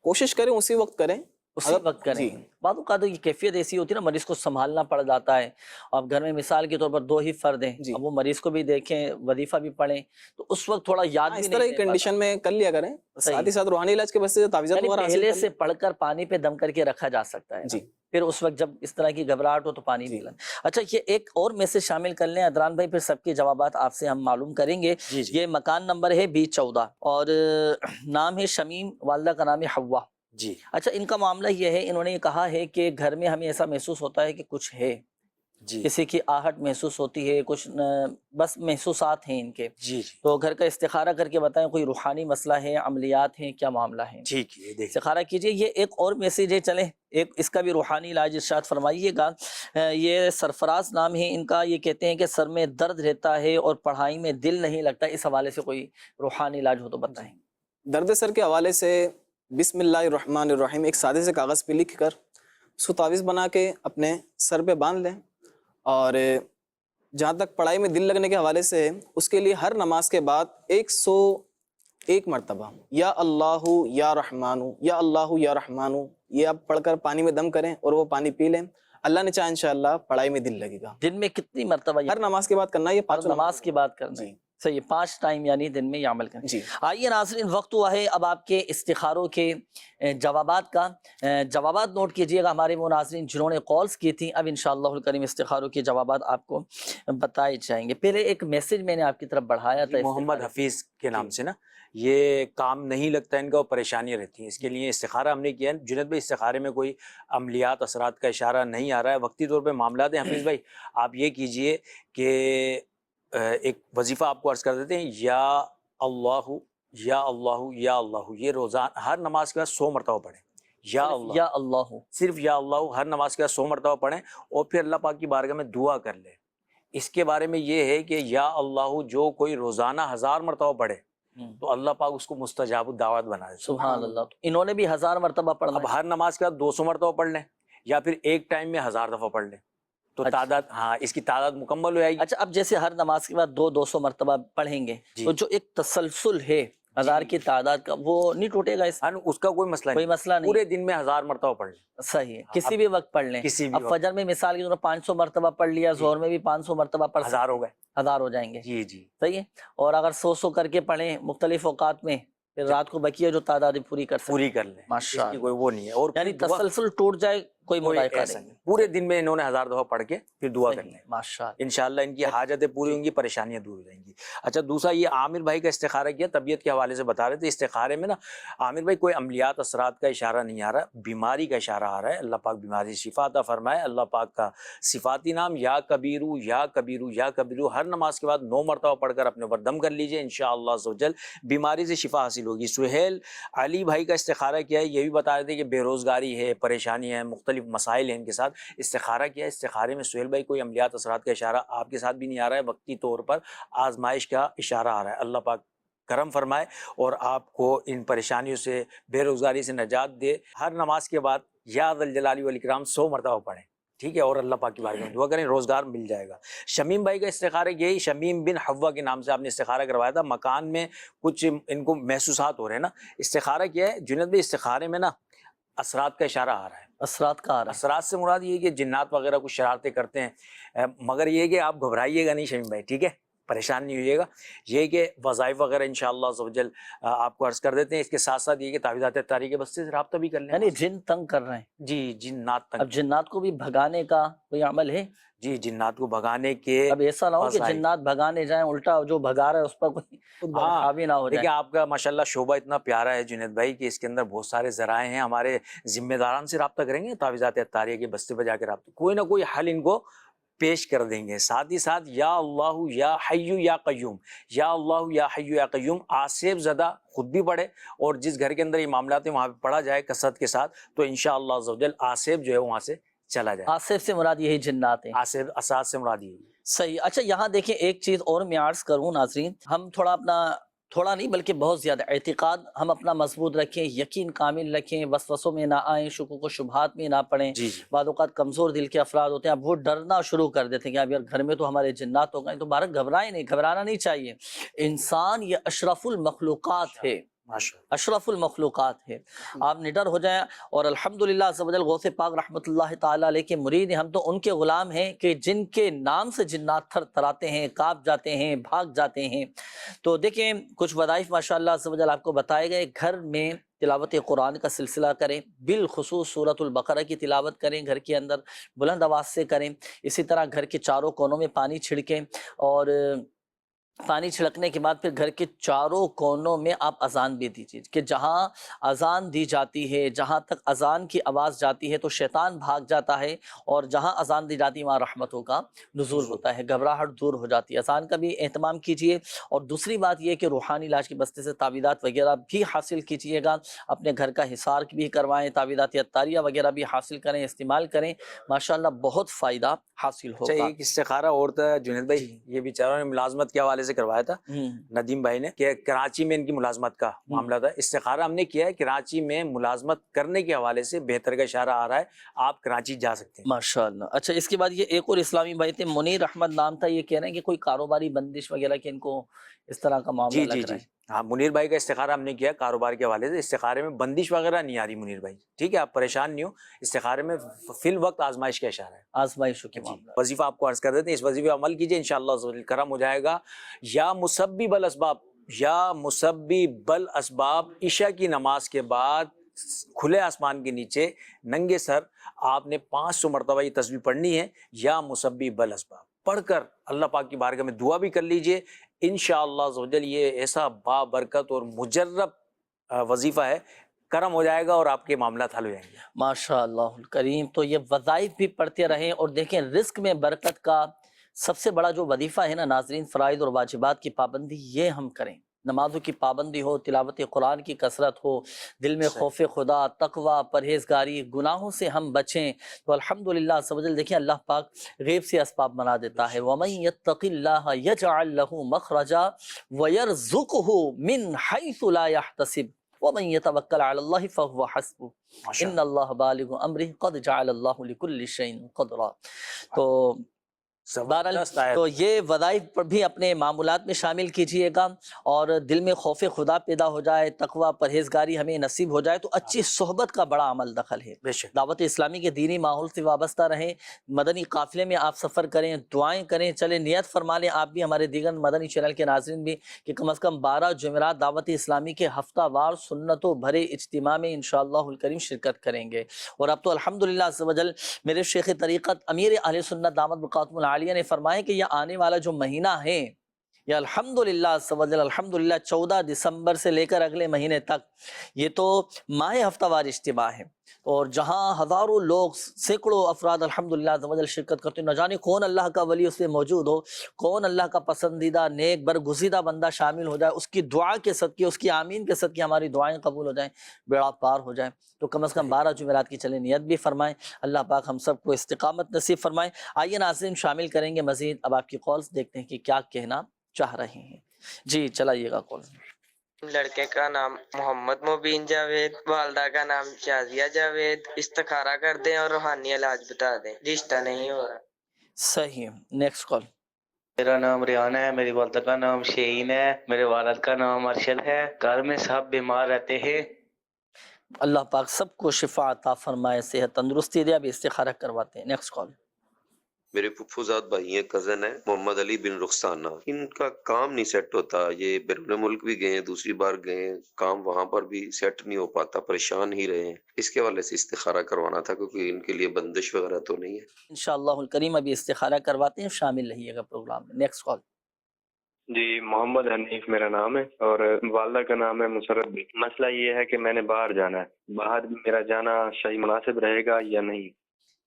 کوشش کریں اسی وقت کریں، اسی وقت کریں. بعض اوقات یہ کیفیت ایسی ہوتی ہے نا، مریض کو سنبھالنا پڑ جاتا ہے. اب گھر میں مثال کے طور پر 2 ہی فرد ہیں، اب وہ مریض کو بھی دیکھیں وظیفہ بھی پڑھیں، تو اس وقت تھوڑا یاد بھی اس طرح کی کنڈیشن میں کر لیا کریں. ساتھ ہی ساتھ روحانی علاج کے واسطے تعویذات وغیرہ حاصل پہلے کر سے پڑھ کر پانی پہ دم کر کے رکھا جا سکتا ہے. پھر اس وقت جب اس طرح کی گھبراہٹ ہو تو پانی پلائیں. اچھا یہ ایک اور میسج شامل کر لیں عدنان بھائی، پھر سب کے جوابات آپ سے ہم معلوم کریں گے. یہ مکان نمبر ہے B14 اور نام ہے شمیم، والدہ کا نام ہے حوا. جی اچھا ان کا معاملہ یہ ہے، انہوں نے کہا ہے کہ گھر میں ہمیں ایسا محسوس ہوتا ہے کہ کچھ ہے، کسی کی آہٹ محسوس ہوتی ہے، کچھ بس محسوسات ہیں ان کے. تو گھر کا استخارہ کر کے بتائیں کوئی روحانی مسئلہ ہے، عملیات ہیں، کیا معاملہ ہے؟ ٹھیک ہے استخارہ کیجئے. یہ ایک اور میسیج ہے، چلیں ایک اس کا بھی روحانی علاج ارشاد فرمائیے گا. یہ سرفراز نام ہے ان کا، یہ کہتے ہیں کہ سر میں درد رہتا ہے اور پڑھائی میں دل نہیں لگتا، اس حوالے سے کوئی روحانی علاج ہو تو بتائیں. درد سر کے حوالے سے بسم اللہ الرحمن الرحیم ایک سادے سے کاغذ پہ لکھ کر اس کو تعویذ بنا کے اپنے سر پہ باندھ لیں. اور جہاں تک پڑھائی میں دل لگنے کے حوالے سے اس کے لیے ہر نماز کے بعد 101 مرتبہ یا اللہ یا رحمانو یا اللہ یا رحمانو یہ آپ پڑھ کر پانی میں دم کریں اور وہ پانی پی لیں. اللہ نے چاہا انشاءاللہ پڑھائی میں دل لگے گا. دن میں کتنی مرتبہ؟ ہر نماز کے بعد کرنا ہے، یہ 5 نماز کے بعد کرنا ہے. صحیح، 5 ٹائم یعنی دن میں یہ عمل کریں. آئیے ناظرین وقت ہوا ہے اب آپ کے استخاروں کے جوابات کا. جوابات نوٹ کیجئے گا ہمارے وہ ناظرین جنہوں نے کالز کی تھیں. اب انشاءاللہ الکریم استخاروں کے جوابات آپ کو بتائے جائیں گے. پہلے ایک میسج میں نے آپ کی طرف بڑھایا تھا محمد حفیظ کے نام سے نا، یہ کام نہیں لگتا ان کا اور پریشانیاں رہتی ہیں، اس کے لیے استخارہ ہم نے کیا ہے. جنید بھائی استخارے میں کوئی عملیات اثرات کا اشارہ نہیں آ رہا ہے، وقتی طور پہ معاملات ہیں. حفیظ بھائی آپ یہ کیجئے کہ ایک وظیفہ آپ کو عرض کر دیتے ہیں، یا اللہ یا اللہ یا اللہ، یہ روزانہ ہر نماز کے بعد 100 مرتبہ پڑھیں. یا اللہ یا اللہ، صرف یا اللہ ہر نماز کے بعد 100 مرتبہ پڑھیں، اور پھر اللہ پاک کی بارگاہ میں دعا کر لیں. اس کے بارے میں یہ ہے کہ یا اللہ جو کوئی روزانہ 1000 مرتبہ پڑھے تو اللہ پاک اس کو مستجاب الدعوات بنا دے. سبحان اللہ. انہوں نے بھی 1000 مرتبہ پڑھنا. اب ہر نماز کے بعد 200 مرتبہ پڑھ لیں، یا پھر ایک ٹائم میں 1000 دفعہ پڑھ لیں تو تعداد، ہاں اس کی تعداد مکمل ہو جائے گی. اچھا اب جیسے ہر نماز کے بعد 200 مرتبہ پڑھیں گے تو جو ایک تسلسل ہے 1000 کی تعداد کا وہ نہیں ٹوٹے گا؟ اس کا کوئی مسئلہ نہیں، پورے دن میں 1000 مرتبہ پڑھ لیں. صحیح ہے، کسی بھی وقت پڑھ لیں. اب فجر میں مثال کی طور 500 مرتبہ پڑھ لیا، ظہر میں بھی 500 مرتبہ پڑھ، 1000 ہو گئے، 1000 ہو جائیں گے. جی صحیح ہے. اور اگر 100 کر کے پڑھیں مختلف اوقات میں، پھر رات کو بقیہ جو تعداد پوری کر لیں. ماشاءاللہ کوئی وہ نہیں ہے. اور یعنی تسلسل ٹوٹ جائے کوئی مذائقہ نہیں. پورے دن میں انہوں نے 1000 دفعہ پڑھ کے پھر دعا کر لیں، ماشاءاللہ انشاءاللہ ان کی حاجتیں پوری ہوں گی، پریشانیاں دور ہو جائیں گی. اچھا دوسرا یہ عامر بھائی کا استخارہ کیا، طبیعت کے حوالے سے بتا رہے تھے. استخارے میں نا عامر بھائی کوئی عملیات اثرات کا اشارہ نہیں آ رہا، بیماری کا اشارہ آ رہا ہے. اللہ پاک بیماری سے شفا عطا فرمائے. اللہ پاک کا صفاتی نام یا کبیرو یا کبیرو یا کبیرو ہر نماز کے بعد 9 مرتبہ پڑھ کر اپنے اوپر دم کر لیجئے، انشاءاللہ عز و جل بیماری سے شفا حاصل ہوگی. سہیل علی بھائی کا استخارہ کیا ہے، یہ بھی بتا رہے تھے کہ بے روزگاری ہے، پریشانی ہے، مختلف مسائل ہیں ان کے ساتھ. استخارہ کیا ہے، استخارے میں سہیل بھائی کوئی عملیات اثرات کا اشارہ آپ کے ساتھ بھی نہیں آ رہا ہے، وقتی طور پر آزمائش کا اشارہ آ رہا ہے. اللہ پاک کرم فرمائے اور آپ کو ان پریشانیوں سے، بے روزگاری سے نجات دے. ہر نماز کے بعد یا ذل جلال والاکرام 100 مرتبہ پڑھیں، ٹھیک ہے، اور اللہ پاک کی بارگاہ میں دعا کریں، روزگار مل جائے گا۔ شمیم بھائی کا استخارہ یہی شمیم بن حوا کے نام سے آپ نے استخارہ کروایا تھا، مکان میں کچھ ان کو محسوسات ہو رہے ہیں نا۔ استخارہ کیا ہے جنید بھائی؟ استخارے میں نا اثرات کا اشارہ آ رہا ہے۔ اثرات کا آ رہا ہے؟ اثرات سے مراد یہ ہے کہ جنات وغیرہ کچھ شرارتیں کرتے ہیں، مگر یہ ہے کہ آپ گھبرائیے گا نہیں شمیم بھائی، ٹھیک ہے، پریشان نہیں ہوئیے گا۔ یہ کہ وظائف وغیرہ انشاءاللہ عز و جل آپ کو عرض کر دیتے ہیں۔ اس کے ساتھ ساتھ یہ کہ تعویذات اتاری کے بستے سے رابطہ بھی کر لیں، یعنی جن تنگ کر رہے ہیں؟ جی، جنات تنگ۔ اب جنات کو بھی بھگانے کا کوئی عمل ہے؟ جی، جنات کو بھگانے کے اب ایسا نہ ہو کہ جنات بھگانے جائیں، الٹا جو بھگا رہا ہے اس پر کوئی حاوی نہ ہو جائے۔ دیکھیں آپ کا ماشاءاللہ شعبہ اتنا پیارا ہے جنید بھائی کہ اس کے اندر بہت سارے ذرائع ہیں، ہمارے ذمہ داران سے رابطہ کریں گے، تعویذات اتاریہ کے بستے پہ جا کے رابطہ، کوئی نہ کوئی حل ان کو پیش کر دیں گے۔ ساتھ ہی ساتھ یا اللہ یا حی یا قیوم، یا اللہ یا حی یا قیوم آصف زدہ خود بھی پڑھے، اور جس گھر کے اندر یہ معاملات ہیں وہاں پہ پڑھا جائے کثرت کے ساتھ، تو انشاءاللہ عز و جل آصف جو ہے وہاں سے چلا جائے۔ آصف سے مراد یہی جنات ہیں؟ آصف اسات سے مراد یہی۔ صحیح۔ اچھا یہاں دیکھیں ایک چیز اور میں عرض کروں ناظرین، ہم تھوڑا اپنا، تھوڑا نہیں بلکہ بہت زیادہ اعتقاد ہم اپنا مضبوط رکھیں، یقین کامل رکھیں، وسوسوں میں نہ آئیں، شکوک و شبہات میں نہ پڑیں۔ بعض اوقات کمزور دل کے افراد ہوتے ہیں، اب وہ ڈرنا شروع کر دیتے ہیں کہ اب یار گھر میں تو ہمارے جنات ہو گئے، تو بھارت گھبرائیں نہیں، گھبرانا نہیں چاہیے۔ انسان یہ اشرف المخلوقات ہے، اشرف المخلوقات ہے، آپ نڈر ہو جائیں۔ اور الحمدللہ عز و جل غوث پاک رحمۃ اللہ تعالیٰ علیہ کے مرید ہیں، ہم تو ان کے غلام ہیں کہ جن کے نام سے جنات تھر تھراتے ہیں، کانپ جاتے ہیں، بھاگ جاتے ہیں۔ تو دیکھیں کچھ وظائف ماشاءاللہ عز و جل آپ کو بتائے گئے، گھر میں تلاوت قرآن کا سلسلہ کریں، بالخصوص سورۃ البقرہ کی تلاوت کریں، گھر کے اندر بلند آواز سے کریں۔ اسی طرح گھر کے چاروں کونوں میں پانی چھڑکیں، اور پانی چھڑکنے کے بعد پھر گھر کے چاروں کونوں میں آپ اذان بھی دیجیے کہ جہاں اذان دی جاتی ہے، جہاں تک اذان کی آواز جاتی ہے تو شیطان بھاگ جاتا ہے، اور جہاں اذان دی جاتی ہے وہاں رحمتوں کا نزول ہوتا ہے، گھبراہٹ دور ہو جاتی ہے۔ اذان کا بھی اہتمام کیجیے، اور دوسری بات یہ کہ روحانی علاج کے بستے سے تعویذات وغیرہ بھی حاصل کیجیے گا، اپنے گھر کا حصار بھی کروائیں، تعویذات اتاریہ وغیرہ بھی حاصل کریں، استعمال کریں، ماشاءاللہ بہت فائدہ حاصل ہوگا۔ اچھا ایک استخارہ اور تھا جنید بھائی، یہ بیچاروں نے ملازمت کے حوالے سے کروایا تھا ندیم بھائی نے، کہ کراچی میں ان کی ملازمت کا معاملہ تھا۔ استخارہ ہم نے کیا ہے، کراچی میں ملازمت کرنے کے حوالے سے بہتر کا اشارہ آ رہا ہے، آپ کراچی جا سکتے ہیں ماشاءاللہ۔ اچھا اس کے بعد یہ ایک اور اسلامی بھائی تھے، منیر احمد نام تھا، یہ کہہ رہے ہیں کہ کوئی کاروباری بندش وغیرہ کہ ان کو اس طرح کا معاملہ لگ رہا ہے۔ ہاں منیر بھائی کا استخارہ ہم نے کیا کاروبار کے حوالے سے، استخارے میں بندش وغیرہ نہیں آ رہی منیر بھائی، ٹھیک ہے، آپ پریشان نہیں ہو، استخارے میں فی الوقت آزمائش کا اشارہ ہے، آزمائشوں کے معاملہ۔ وظیفہ آپ کو عرض کر دیتے ہیں، اس وظیفے پر عمل کیجئے، انشاءاللہ کرم ہو جائے گا۔ یا مسبب الاسباب، یا مسبب الاسباب، عشاء کی نماز کے بعد کھلے آسمان کے نیچے ننگے سر آپ نے 500 مرتبہ یہ تسبیح پڑھنی ہے، یا مسبب الاسباب پڑھ کر اللہ پاک کی بارگاہ میں دعا بھی کر لیجئے، انشاءاللہ عز و جل یہ ایسا بابرکت اور مجرب وظیفہ ہے، کرم ہو جائے گا اور آپ کے معاملات حل ہو جائیں گے ماشاءاللہ الکریم۔ تو یہ وظائف بھی پڑھتے رہیں، اور دیکھیں رزق میں برکت کا سب سے بڑا جو وظیفہ ہے نا ناظرین، فرائض اور واجبات کی پابندی یہ ہم کریں، نمازوں کی پابندی ہو، تلاوت قرآن کی کثرت ہو، دل میں خوف خدا، تقوی، پرہیزگاری، گناہوں سے ہم بچیں، تو الحمدللہ عز و جل دیکھیں اللہ پاک غیب سے اسباب بنا دیتا ہے۔ وَمَن يَتَّقِ اللَّهَ يَجْعَلْ لَهُ مَخْرَجًا وَيَرْزُقْهُ مِنْ حَيْثُ لَا يَحْتَسِبُ وَمَن يَتَوَكَّلْ عَلَى اللَّهِ فَهُوَ حَسْبُهُ إِنَّ اللَّهَ بَالِغُ أَمْرِهِ قَدْ جَعَلَ اللَّهُ لِكُلِّ شَيْءٍ قَدْرًا۔ تو تو یہ وظائف پر بھی اپنے معمولات میں شامل کیجئے گا، اور دل میں خوف خدا پیدا ہو جائے، تقوی پرہیزگاری ہمیں نصیب ہو جائے، تو اچھی صحبت کا بڑا عمل دخل ہے۔ دعوت اسلامی کے دینی ماحول سے وابستہ رہیں، مدنی قافلے میں آپ سفر کریں، دعائیں کریں، چلیں نیت فرما لیں آپ بھی، ہمارے دیگر مدنی چینل کے ناظرین بھی، کہ کم از کم 12 جمعرات دعوت اسلامی کے ہفتہ وار سنتوں بھرے اجتماع میں انشاءاللہ الکریم شرکت کریں گے۔ اور اب تو الحمدللہ عز و جل میرے شیخ طریقت امیر اہل سنت دامت بقاتم العالیہ نے فرمایا کہ یہ آنے والا جو مہینہ ہے، یہ الحمدللہ عز و جل الحمدللہ 14 دسمبر سے لے کر اگلے مہینے تک یہ تو ماہ ہفتہ وار اجتماع ہے، اور جہاں ہزاروں لوگ، سینکڑوں افراد الحمدللہ عز و جل شرکت کرتے ہیں، نہ جانے کون اللہ کا ولی اس میں موجود ہو، کون اللہ کا پسندیدہ نیک برگزیدہ بندہ شامل ہو جائے، اس کی دعا کے صدقے، اس کی آمین کے صدقے ہماری دعائیں قبول ہو جائیں، بیڑا پار ہو جائیں۔ تو کم از کم 12 جمعرات کی چلیں نیت بھی فرمائیں، اللہ پاک ہم سب کو استقامت نصیب فرمائیں۔ آئیے ناظرین شامل کریں گے مزید اب آپ کی کالز، دیکھتے ہیں کہ کیا کہنا چاہ رہے ہیں۔ جی چلائیے گا کال۔ لڑکے کا نام محمد مبین جاوید، والدہ کا نام شازیہ جاوید، استخارہ کر دیں اور روحانی علاج بتا دیں، رشتہ نہیں ہو رہا۔ صحیح ہے، نیکسٹ کال۔ میرا نام ریحان ہے، میری والدہ کا نام شہین ہے، میرے والد کا نام ارشد ہے، گھر میں سب بیمار رہتے ہیں۔ اللہ پاک سب کو شفا عطا فرمائے، صحت تندرستی دے۔ اب استخارہ کرواتے ہیں، نیکسٹ کال۔ میرے پھپھوزاد بھائی ہیں، کزن ہے، محمد علی بن رخسانہ، ان کا کام نہیں سیٹ ہوتا، یہ بیرون ملک بھی گئے ہیں، دوسری بار گئے ہیں، کام وہاں پر بھی سیٹ نہیں ہو پاتا، پریشان ہی رہے ہیں، اس کے حوالے سے استخارہ کروانا تھا کیونکہ ان کے لیے بندش وغیرہ تو نہیں ہے۔ انشاءاللہ الکریم ابھی استخارہ کرواتے ہیں، شامل رہیے گا پروگرام میں۔ Next call. جی محمد حنیف میرا نام ہے اور والدہ کا نام ہے مسرت بھی۔ مسئلہ یہ ہے کہ میں نے باہر جانا ہے، باہر میرا جانا صحیح مناسب رہے گا یا نہیں؟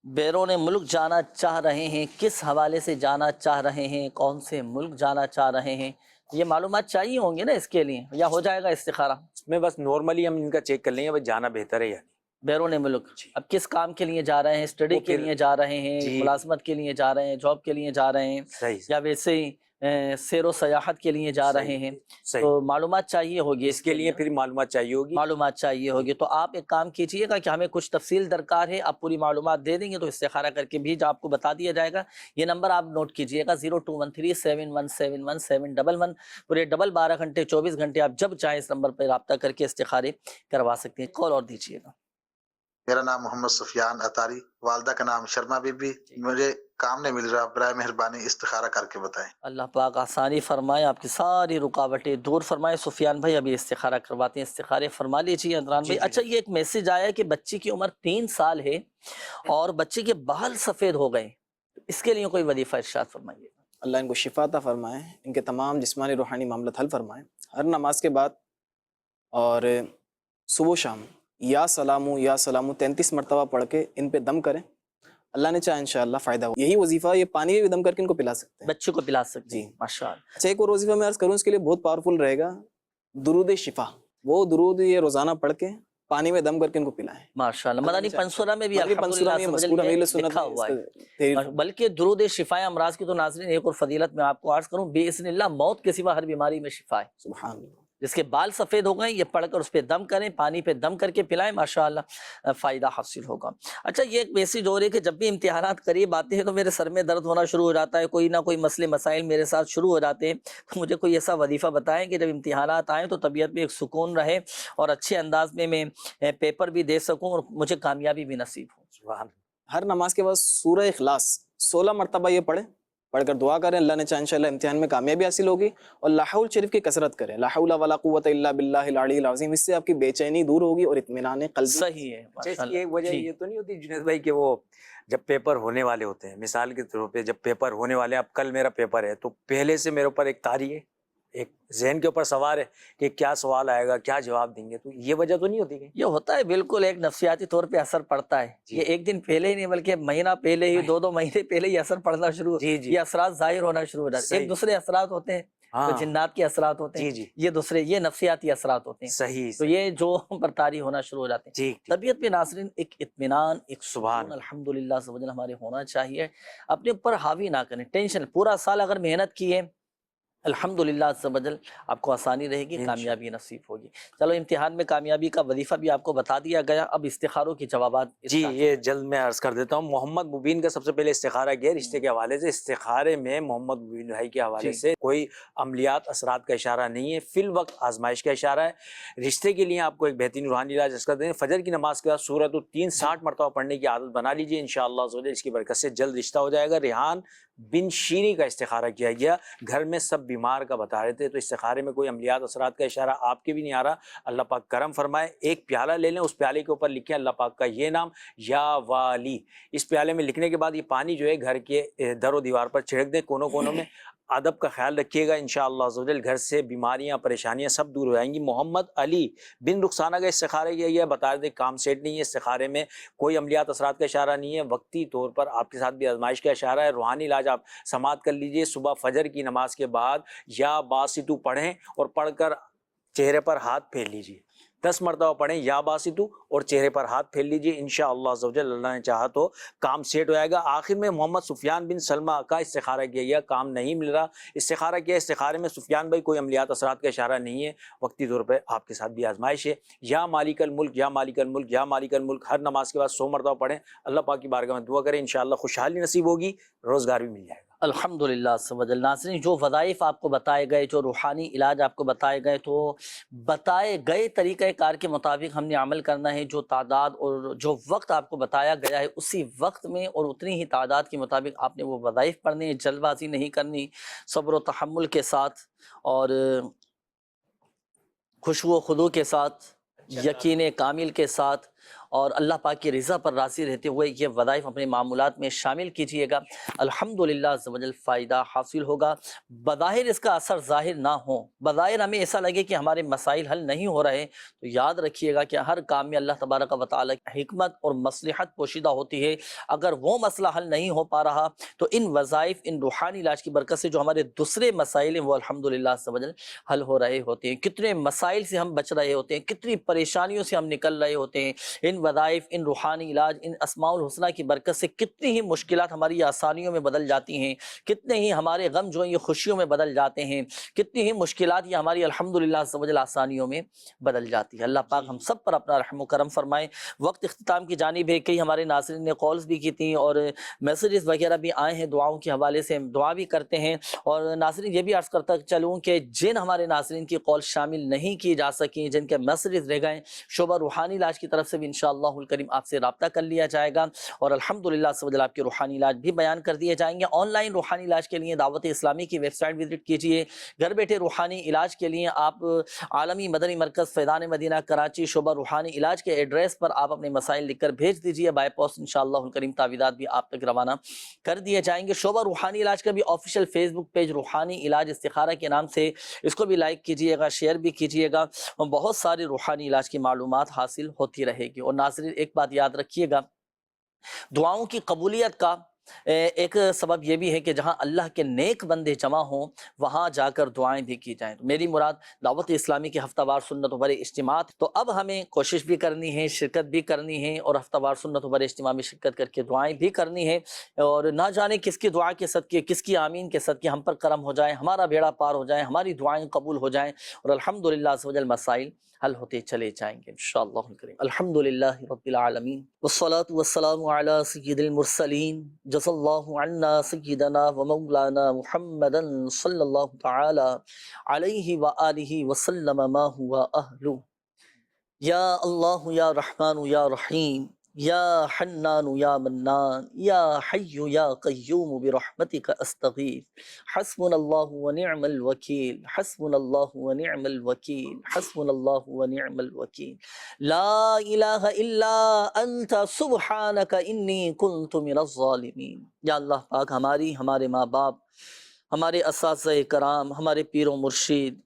بیرون ملک جانا چاہ رہے ہیں، کس حوالے سے جانا چاہ رہے ہیں، کون سے ملک جانا چاہ رہے ہیں، یہ معلومات چاہیے ہوں گے نا اس کے لیے، یا ہو جائے گا استخارہ؟ اس میں بس نارملی ہم ان کا چیک کر لیں گے بھائی جانا بہتر ہے یا نہیں۔ بیرون ملک اب کس کام کے لیے جا رہے ہیں؟ اسٹڈی کے لیے جا رہے ہیں، ملازمت کے لیے جا رہے ہیں، جاب کے لیے جا رہے ہیں، یا ویسے ہی سیر و سیاحت کے لیے جا رہے ہیں؟ تو معلومات چاہیے ہوگی اس کے لیے، پھر معلومات چاہیے ہوگی، معلومات چاہیے ہوگی۔ تو آپ ایک کام کیجئے گا کہ ہمیں کچھ تفصیل درکار ہے، آپ پوری معلومات دے دیں گے تو استخارہ کر کے بھی آپ کو بتا دیا جائے گا۔ یہ نمبر آپ نوٹ کیجئے گا 0213717111 پورے 12 گھنٹے 24 گھنٹے آپ جب چاہیں اس نمبر پہ رابطہ کر کے استخارے کروا سکتے ہیں۔ کال اور دیجئے گا۔ میرا نام محمد سفیان اتاری، والدہ کا نام شرما بی بی، مجھے کام نہیں مل رہا، برائے مہربانی استخارہ کر کے بتائیں۔ اللہ پاک آسانی فرمائے، آپ کی ساری رکاوٹیں دور فرمائے۔ سفیان بھائی ابھی استخارہ کرواتے ہیں، استخارے فرما لیجیے عدنان بھائی۔ اچھا یہ ایک میسج آیا ہے کہ بچی کی عمر 3 سال ہے اور بچے کے بال سفید ہو گئے، اس کے لیے کوئی وظیفہ ارشاد فرمائیے۔ اللہ ان کو شفا عطا فرمائے، ان کے تمام جسمانی روحانی معاملات حل فرمائے۔ ہر نماز کے بعد اور صبح و شام یا سلامو 33 مرتبہ پڑھ کے ان پہ دم کریں، اللہ نے چاہا انشاءاللہ فائدہ ہو۔ یہی وظیفہ یہ پانی میں دم کر کے ان کو پلا سکتے ہیں، بچوں کو پلا سکتے ہیں۔ ماشاءاللہ۔ اچھا ایک اور وظیفہ میں عرض کروں اس کے لیے بہت پاورفل رہے گا، درود شفا، وہ درود یہ روزانہ پڑھ کے پانی میں دم کر کے ان کو پلائیں۔ ماشاءاللہ۔ مدنی پنسورہ میں بھی الحمدللہ لکھا ہوا ہے، بلکہ درود شفا امراض کی تو ناظرین ایک اور فضیلت میں آپ کو عرض کروں، باذن اللہ موت کے سوا ہر بیماری میں شفا ہے۔ سبحان اللہ۔ جس کے بال سفید ہو گئے یہ پڑھ کر اس پہ دم کریں، پانی پہ دم کر کے پلائیں، ماشاءاللہ فائدہ حاصل ہوگا۔ اچھا یہ ایک میسیج ہو رہی ہے کہ جب بھی امتحانات قریب آتے ہیں تو میرے سر میں درد ہونا شروع ہو جاتا ہے، کوئی نہ کوئی مسئلے مسائل میرے ساتھ شروع ہو جاتے ہیں، تو مجھے کوئی ایسا وظیفہ بتائیں کہ جب امتحانات آئیں تو طبیعت میں ایک سکون رہے اور اچھے انداز میں پیپر بھی دے سکوں اور مجھے کامیابی بھی نصیب ہو۔ ہر نماز کے بعد سورہ اخلاص 16 مرتبہ یہ پڑھ کر دعا کریں، اللہ نے چاہا انشاءاللہ امتحان میں کامیابی حاصل ہوگی، اور لا حول شریف کی کثرت کریں، لا حول ولا قوت الا باللہ العلی العظیم، اس سے آپ کی بے چینی دور ہوگی اور اطمینان قلبی۔ صحیح ہے۔ اس کی ایک وجہ یہ تو نہیں ہوتی جنید بھائی کہ وہ جب پیپر ہونے والے ہوتے ہیں، مثال کے طور پہ جب پیپر ہونے والے ہیں، اب کل میرا پیپر ہے تو پہلے سے میرے اوپر ایک طاری ہے، ایک ذہن کے اوپر سوار ہے کہ کیا سوال آئے گا، کیا جواب دیں گے، تو یہ وجہ تو نہیں ہوتی کہ یہ ہوتا ہے، بالکل ایک نفسیاتی طور پہ اثر پڑتا ہے۔ یہ ایک دن پہلے ہی نہیں بلکہ مہینہ پہلے ہی، 2 مہینے پہلے ہی اثر پڑنا شروع، یہ اثرات ظاہر ہونا شروع ہو جاتے ہیں۔ ایک دوسرے اثرات ہوتے ہیں تو جنات کے اثرات ہوتے ہیں، یہ دوسرے یہ نفسیاتی اثرات ہوتے ہیں۔ صحیح۔ تو یہ جو برطاری ہونا شروع ہو جاتے ہیں۔ طبیعت میں ناظرین ایک اطمینان، ایک سکون الحمدللہ سبحان ہمارے ہونا چاہیے، اپنے اوپر حاوی نہ کریں ٹینشن۔ پورا سال اگر محنت کی ہے الحمدللہ عز و جل آپ کو آسانی رہے گی، کامیابی نصیب ہوگی۔ چلو امتحان میں کامیابی کا وظیفہ بھی آپ کو بتا دیا گیا، اب استخاروں کی جوابات۔ جی یہ جلد میں عرض کر دیتا ہوں۔ محمد مبین کا سب سے پہلے استخارہ کیا رشتے کے حوالے سے، استخارے میں محمد مبین بھائی کے حوالے سے کوئی عملیات اثرات کا اشارہ نہیں ہے، فی الوقت آزمائش کا اشارہ ہے۔ رشتے کے لیے آپ کو ایک بہترین روحانی علاج عرض کر دیں، فجر کی نماز کے بعد سورۃ 360 مرتبہ پڑھنے کی عادت بنا لیجیے، انشاءاللہ اس کی برکت سے جلد رشتہ ہو جائے گا۔ ریحان بن شیری کا استخارہ کیا گیا، گھر میں سب بیمار کا بتا رہے تھے، تو استخارے میں کوئی عملیات اثرات کا اشارہ آپ کے بھی نہیں آ رہا، اللہ پاک کرم فرمائے۔ ایک پیالہ لے لیں، اس پیالے کے اوپر لکھیں اللہ پاک کا یہ نام یا والی، اس پیالے میں لکھنے کے بعد یہ پانی جو ہے گھر کے در و دیوار پر چھڑک دیں، کونوں کونوں میں۔ ادب کا خیال رکھیے گا، انشاءاللہ عز و جل گھر سے بیماریاں پریشانیاں سب دور ہو جائیں گی۔ محمد علی بن رخسانہ کا استخارہ کیا گیا، بتا دیں کام سیٹ نہیں ہے، استخارے میں کوئی عملیات اثرات کا اشارہ نہیں ہے، وقتی طور پر آپ کے ساتھ بھی آزمائش کا اشارہ ہے۔ روحانی علاج آپ سماعت کر لیجئے، صبح فجر کی نماز کے بعد یا باستو پڑھیں اور پڑھ کر چہرے پر ہاتھ پھیر لیجیے، 10 مرتبہ پڑھیں یا باسطو اور چہرے پر ہاتھ پھیر لیجیے، انشاءاللہ عز و جل اللہ نے چاہا تو کام سیٹ ہو جائے گا۔ آخر میں محمد سفیان بن سلمہ کا استخارہ کیا گیا، کام نہیں مل رہا، استخارہ کیا، استخارے میں سفیان بھائی کوئی عملیات اثرات کا اشارہ نہیں ہے، وقتی طور پہ آپ کے ساتھ بھی آزمائش ہے۔ یا مالک الملک یا مالک الملک یا مالک الملک ہر نماز کے بعد 100 مرتبہ پڑھیں، اللہ پاک کی بارگاہ میں دعا کریں، انشاءاللہ خوشحالی نصیب ہوگی، روزگار بھی مل جائے گا۔ الحمدللہ سبحان۔ ناظرین، جو وظائف آپ کو بتائے گئے، جو روحانی علاج آپ کو بتائے گئے، تو بتائے گئے طریقہ کار کے مطابق ہم نے عمل کرنا ہے۔ جو تعداد اور جو وقت آپ کو بتایا گیا ہے اسی وقت میں اور اتنی ہی تعداد کے مطابق آپ نے وہ وظائف پڑھنے ہیں، جلد بازی نہیں کرنی، صبر و تحمل کے ساتھ اور خشوع و خضوع کے ساتھ، یقین کامل کے ساتھ اور اللہ پاک کی رضا پر راضی رہتے ہوئے یہ وظائف اپنے معمولات میں شامل کیجئے گا، الحمدللہ عز و جل فائدہ حاصل ہوگا۔ بظاہر اس کا اثر ظاہر نہ ہو، بظاہر ہمیں ایسا لگے کہ ہمارے مسائل حل نہیں ہو رہے، تو یاد رکھیے گا کہ ہر کام میں اللہ تبارک و تعالی کی حکمت اور مصلحت پوشیدہ ہوتی ہے۔ اگر وہ مسئلہ حل نہیں ہو پا رہا تو ان وظائف، ان روحانی علاج کی برکت سے جو ہمارے دوسرے مسائل ہیں وہ الحمدللہ عز و جل حل ہو رہے ہوتے ہیں۔ کتنے مسائل سے ہم بچ رہے ہوتے ہیں، کتنی پریشانیوں سے ہم نکل رہے ہوتے ہیں۔ ان وظائف، ان روحانی علاج، ان اسماء الحسنہ کی برکت سے کتنی ہی مشکلات ہماری آسانیوں میں بدل جاتی ہیں، کتنے ہی ہمارے غم جو ہیں یہ خوشیوں میں بدل جاتے ہیں، کتنی ہی مشکلات یہ ہماری الحمدللہ عز و جل آسانیوں میں بدل جاتی ہے۔ اللہ پاک ہم سب پر اپنا رحم و کرم فرمائے۔ وقت اختتام کی جانب ہے، کئی ہمارے ناظرین نے کالز بھی کی تھیں اور میسیجز وغیرہ بھی آئے ہیں دعاؤں کے حوالے سے، ہم دعا بھی کرتے ہیں۔ اور ناظرین یہ بھی عرض کرتا چلوں کہ جن ہمارے ناظرین کی کال شامل نہیں کی جا سکیں، جن کے میسیجز رہ گئے، شعبہ روحانی علاج کی طرف سے بھی انشاءاللہ الکریم آپ سے رابطہ کر لیا جائے گا اور الحمدللہ سب آپ کے روحانی علاج بھی بیان کر دیے جائیں گے۔ آن لائن روحانی علاج کے لیے دعوت اسلامی کی ویب سائٹ وزٹ کیجئے۔ گھر بیٹھے روحانی علاج کے لیے آپ عالمی مدنی مرکز فیضان مدینہ کراچی شعبہ روحانی علاج کے ایڈریس پر آپ اپنے مسائل لکھ کر بھیج دیجئے، بائی پوسٹ انشاءاللہ الکریم تعویذات بھی آپ تک روانہ کر دیے جائیں گے۔ شعبہ روحانی علاج کا بھی آفیشیل فیس بک پیج روحانی علاج استخارہ کے نام سے، اس کو بھی لائک کیجئے گا، شیئر بھی کیجئے گا، بہت ساری روحانی علاج کی معلومات حاصل ہوتی رہے گی۔ اور ناظرین ایک بات یاد رکھیے گا، دعاؤں کی قبولیت کا ایک سبب یہ بھی ہے کہ جہاں اللہ کے نیک بندے جمع ہوں وہاں جا کر دعائیں بھی کی جائیں۔ تو میری مراد دعوت اسلامی کے ہفتہ وار سنت و بر اجتماعات، تو اب ہمیں کوشش بھی کرنی ہے، شرکت بھی کرنی ہے اور ہفتہ وار سنت و بر اجتماع میں شرکت کر کے دعائیں بھی کرنی ہے، اور نہ جانے کس کی دعا کے صدقے، کس کی آمین کے صدقے ہم پر کرم ہو جائے، ہمارا بیڑا پار ہو جائے، ہماری دعائیں قبول ہو جائیں اور الحمدللہ عز و جل مسائل حل ہوتے چلے جائیں گے انشاءاللہ الکریم۔ الحمدللہ رب العالمین والصلاة والسلام علی سید المرسلین، جزا اللہ عنا سیدنا و مولانا محمدا صلی اللہ تعالی علیہ وآلہ وسلم ما ہوا اہلو۔ یا اللہ یا رحمان یا رحیم، یا حنان یا منان، یا حی یا قیوم برحمتک استغیث، حسبنا اللہ ونعم الوکیل، حسبنا اللہ ونعم الوکیل، حسبنا اللہ ونعم الوکیل، لا الہ الا انت سبحانک انی کنت من الظالمین۔ یا اللہ پاک ہمارے ماں باپ، ہمارے اساتذہ کرام، ہمارے پیر و مرشید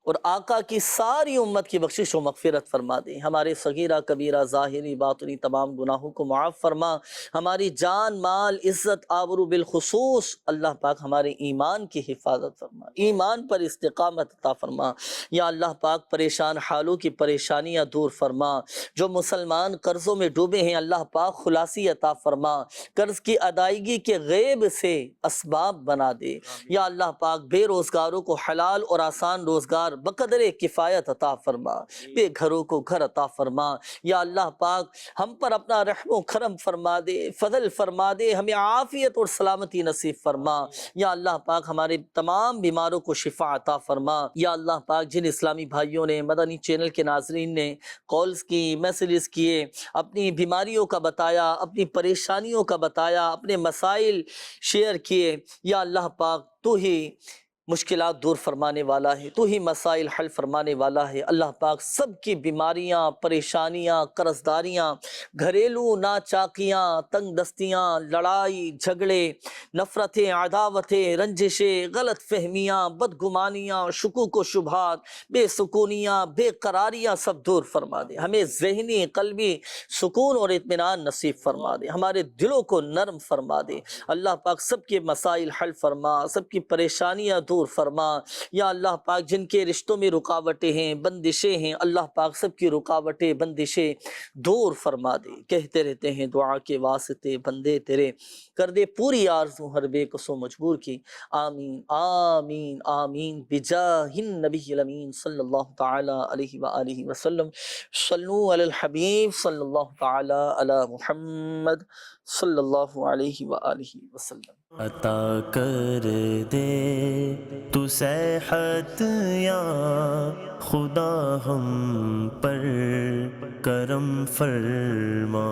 اور آقا کی ساری امت کی بخشش و مغفرت فرما دے، ہمارے صغیرہ کبیرہ ظاہری باطنی تمام گناہوں کو معاف فرما، ہماری جان مال عزت آبرو بالخصوص اللہ پاک ہمارے ایمان کی حفاظت فرما، ایمان پر استقامت عطا فرما۔ یا اللہ پاک پریشان حالوں کی پریشانیاں دور فرما، جو مسلمان قرضوں میں ڈوبے ہیں اللہ پاک خلاصی عطا فرما، قرض کی ادائیگی کے غیب سے اسباب بنا دے۔ یا اللہ پاک بے روزگاروں کو حلال اور آسان روزگار بقدر کفایت عطا فرما، بے گھروں کو گھر عطا فرما۔ یا اللہ پاک ہم پر اپنا رحم و کرم فرما دے، فضل فرما دے، ہمیں عافیت اور سلامتی نصیب فرما۔ یا اللہ پاک ہمارے تمام بیماروں کو شفا عطا فرما۔ یا اللہ پاک جن اسلامی بھائیوں نے، مدنی چینل کے ناظرین نے کالز کی، میسیجز کیے، اپنی بیماریوں کا بتایا، اپنی پریشانیوں کا بتایا، اپنے مسائل شیئر کیے، یا اللہ پاک تو ہی مشکلات دور فرمانے والا ہے، تو ہی مسائل حل فرمانے والا ہے۔ اللہ پاک سب کی بیماریاں، پریشانیاں، قرضداریاں، گھریلو ناچاکیاں، تنگ دستیاں، لڑائی جھگڑے، نفرتیں، عداوتیں، رنجشیں، غلط فہمیاں، بدگمانیاں، شکوک و شبہات، بے سکونیاں، بے قراریاں سب دور فرما دے، ہمیں ذہنی قلبی سکون اور اطمینان نصیب فرما دے، ہمارے دلوں کو نرم فرما دے۔ اللہ پاک سب کے مسائل حل فرما، سب کی پریشانیاں دور دور فرما۔ یا اللہ پاک جن کے رشتوں میں رکاوٹیں ہیں، بندشیں ہیں، اللہ پاک سب کی رکاوٹیں بندشیں دور فرما دے۔ کہتے رہتے ہیں دعا کے واسطے بندے تیرے، کر دے پوری آرزو ہر بے کس و مجبور کی۔ آمین آمین آمین بجاہ النبی الامین صلی اللہ تعالی علیہ وآلہ وسلم۔ صلو علی الحبیب صلی اللہ تعالی علی محمد صلی اللہ علیہ وآلہ وسلم۔ عطا کر دے تو صحت یا خدا ہم پر کرم فرما۔